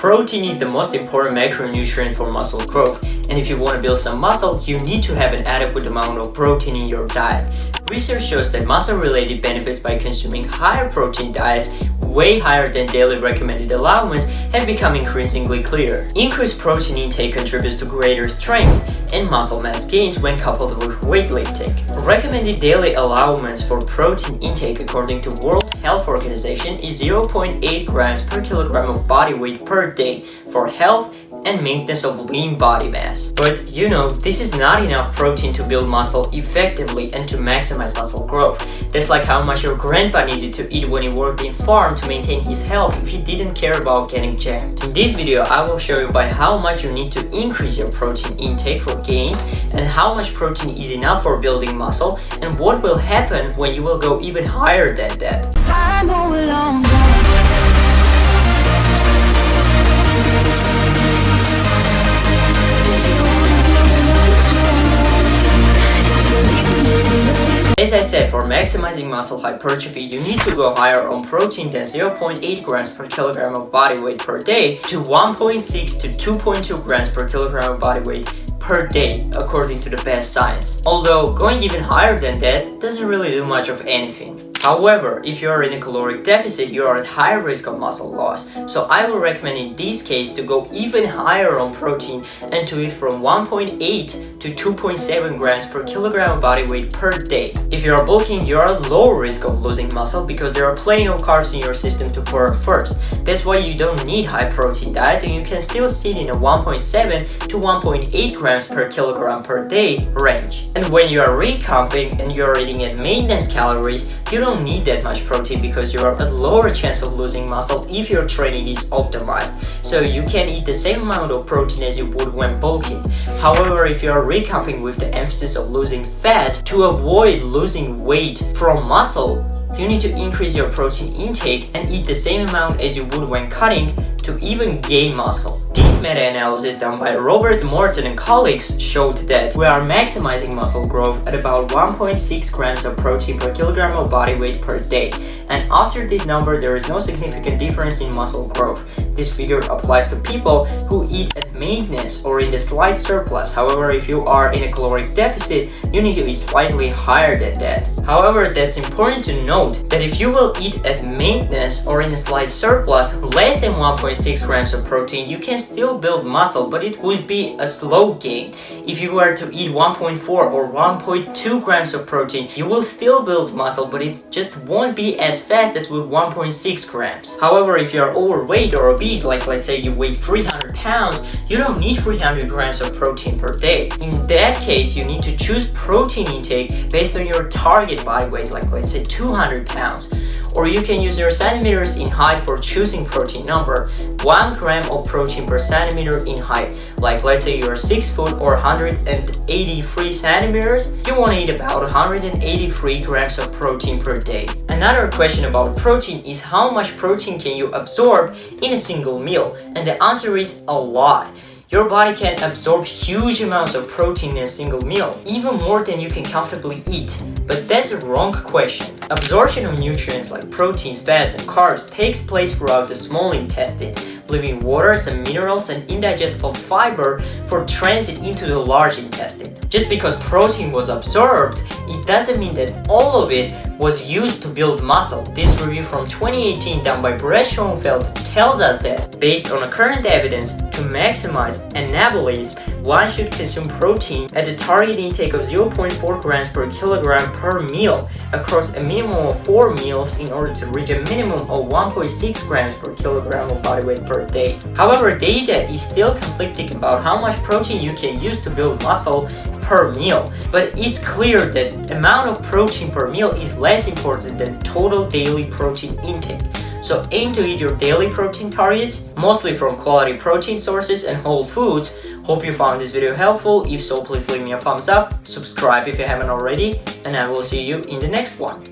Protein is the most important macronutrient for muscle growth, and if you want to build some muscle, you need to have an adequate amount of protein in your diet. Research shows that muscle-related benefits by consuming higher protein diets, way higher than daily recommended allowance, have become increasingly clear. Increased protein intake contributes to greater strength and muscle mass gains when coupled with weightlifting. Recommended daily allowance for protein intake according to World Health Organization is 0.8 grams per kilogram of body weight per day for health and maintenance of lean body mass. But this is not enough protein to build muscle effectively and to maximize muscle growth. That's like how much your grandpa needed to eat when he worked in farm to maintain his health if he didn't care about getting jacked. In this video, I will show you by how much you need to increase your protein intake for gains and how much protein is enough for building muscle and what will happen when you will go even higher than that. I know a long As I said, for maximizing muscle hypertrophy, you need to go higher on protein than 0.8 grams per kilogram of body weight per day to 1.6 to 2.2 grams per kilogram of body weight per day, according to the best science. Although going even higher than that doesn't really do much of anything. However, if you are in a caloric deficit, you are at higher risk of muscle loss. So I will recommend in this case to go even higher on protein and to eat from 1.8 to 2.7 grams per kilogram of body weight per day. If you are bulking, you are at lower risk of losing muscle because there are plenty of carbs in your system to burn first. That's why you don't need high protein diet and you can still sit in a 1.7 to 1.8 grams per kilogram per day range. And when you are recomping and you are eating at maintenance calories, you don't need that much protein because you are at lower chance of losing muscle if your training is optimized. So you can eat the same amount of protein as you would when bulking. However, if you are recapping with the emphasis of losing fat to avoid losing weight from muscle, you need to increase your protein intake and eat the same amount as you would when cutting to even gain muscle. This meta-analysis done by Robert Morton and colleagues showed that we are maximizing muscle growth at about 1.6 grams of protein per kilogram of body weight per day. And after this number, there is no significant difference in muscle growth. This figure applies to people who eat at maintenance or in the slight surplus. However, if you are in a caloric deficit, you need to be slightly higher than that. However, that's important to note that if you will eat at maintenance or in a slight surplus less than 1.6 grams of protein, you can still build muscle, but it would be a slow gain. If you were to eat 1.4 or 1.2 grams of protein, you will still build muscle, but it just won't be as fast as with 1.6 grams. However, if you are overweight or obese, like let's say you weigh 300 pounds, you don't need 300 grams of protein per day. In that case, you need to choose protein intake based on your target body weight, like let's say 200 pounds. Or you can use your centimeters in height for choosing protein number. 1 gram of protein per centimeter in height. Like let's say you are 6 foot or 183 centimeters, you want to eat about 183 grams of protein per day. Another question about protein is how much protein can you absorb in a single meal? And the answer is a lot. Your body can absorb huge amounts of protein in a single meal, even more than you can comfortably eat. But that's a wrong question. Absorption of nutrients like proteins, fats, and carbs takes place throughout the small intestine, leaving waters and minerals and indigestible fiber for transit into the large intestine. Just because protein was absorbed, it doesn't mean that all of it was used to build muscle. This review from 2018 done by Brett Schoenfeld tells us that, based on the current evidence, to maximize anabolism, one should consume protein at the target intake of 0.4 grams per kilogram per meal across a minimum of 4 meals in order to reach a minimum of 1.6 grams per kilogram of body weight per day. However, data is still conflicting about how much protein you can use to build muscle per meal, but it's clear that amount of protein per meal is less important than total daily protein intake. So aim to eat your daily protein targets, mostly from quality protein sources and whole foods. Hope you found this video helpful. If so, please leave me a thumbs up, subscribe if you haven't already, and I will see you in the next one.